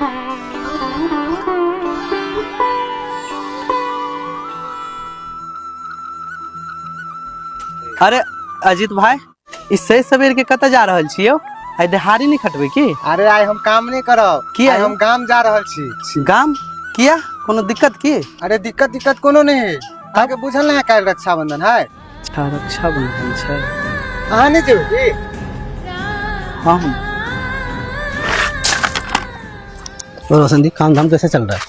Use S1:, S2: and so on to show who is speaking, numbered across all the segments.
S1: अरे अजीत भाई, इस सही सवेर के कत जा रहल छियो? आई देहाड़ी नहीं खटबे की?
S2: अरे आई हम काम नहीं करब,
S1: किया
S2: हम गाम जा रहल छी।
S1: गाम किया? कोनो दिक्कत की?
S2: अरे दिक्कत कोनो नहीं है। आगे बुझल नहीं है काल रक्षाबंधन है।
S1: अच्छा, रक्षाबंधन छै।
S2: अहाँ नहीं जेबै की?
S1: हाँ। और रोशन जी, काम धाम कैसे चल रहा है?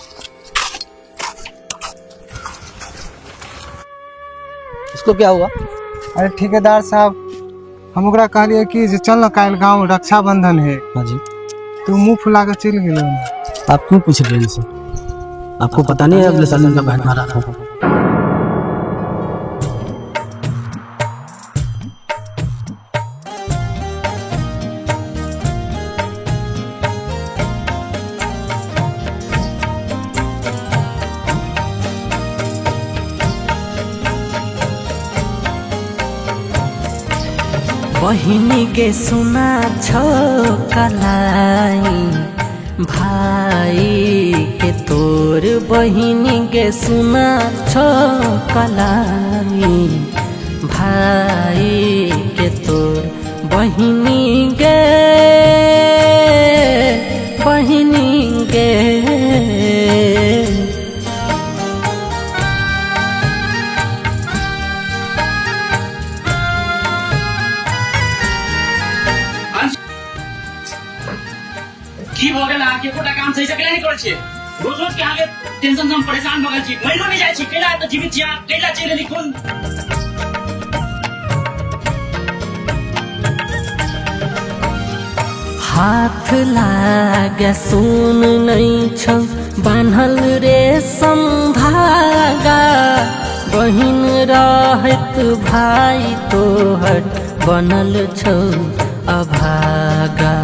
S1: इसको क्या हुआ?
S2: अरे ठेकेदार साहब, हम ओकरा कहलिए कि जे चल न काल गाँव रक्षाबंधन है।
S1: हाँ जी।
S2: तू मुंह फुला के चल गेलो।
S1: आप क्यों पूछ रहे हैं इनसे? आपको पता नहीं है अगले साल इनका बहन मारा था।
S3: बहिनी के सुना छो कलाई, भाई के तोर बहिनी के सुना छो कलाई, भाई के तोर बहिनी गे बहिनी गे।
S4: की भ गेल? आके कोटा काम सही से केला नहीं करै छै। रोज रोज के आगे टेंशन से हम परेशान भ गेल छी। मइलो नहीं जाय छी। केला त जीवित छी, केला चले लिखुन।
S3: हाथ लागे सुन नहीं छौ बान्हल रे संधागा, बहिन रहत भाई तोहर बनल छौ अभागा।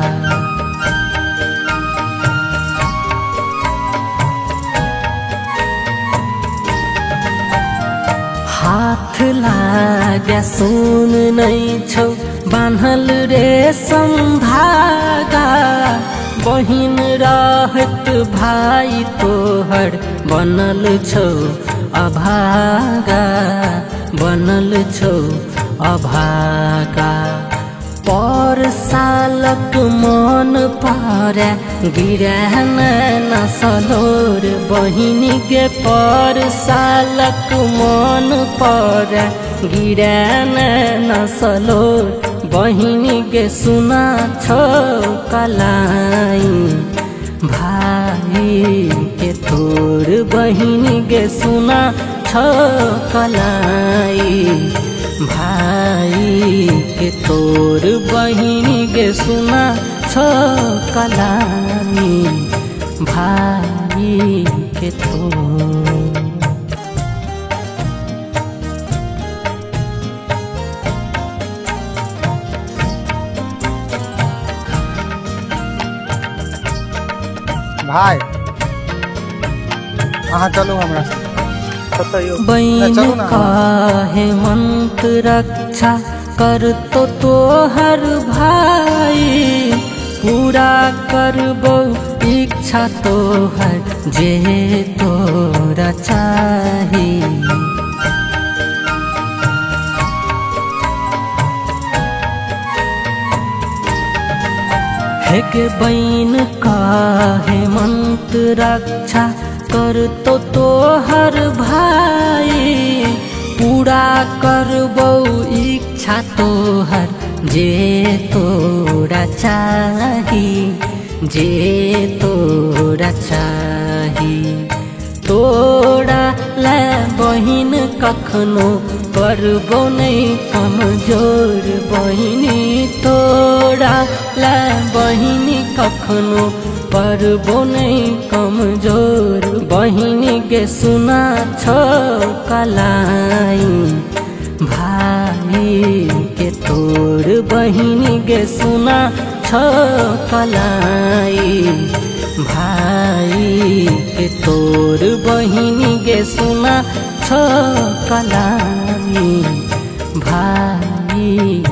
S3: हाथ लागे सुन नहीं छौ बान्हल रे संधागा, बहिन रहत भाई तोहर बनल छौ अभागा, बनल छौ अभागा। पर सालक मन पारे गिरे न सलोर, बहिनी के पर सालक मन पारे गिरे न सलोर, बहिनी के सुना छो कलाई, भाई के तोर बहिनी के सुना छो कलाई, भाई के तोर बहिनी के सुना छो कलाई, भाई के तोर।
S2: भाई अहाँ चलू हमरा साथ।
S3: बहन काहे मंत्र रक्षा कर तो तोहर भाई, पूरा करबो इच्छा तोहर जे तोरा चाही। हे के बहन काहे मंत्र रक्षा कर तो तोहर भाई, पूरा करबो इच्छा तोहर जे तोरा चाही, जे तोरा चाही। तोरा ले बहिन कखनो करबो नहीं कमजोर, बहिनी तोरा ले बहिनी कखनो करबो नहीं कमजोर, बहिनी के सुना छो कलाई, भाई के तोर बहिनी के सुना छो कलाई, भाई के तोर बहिनी के सुना छो कलाई, भाई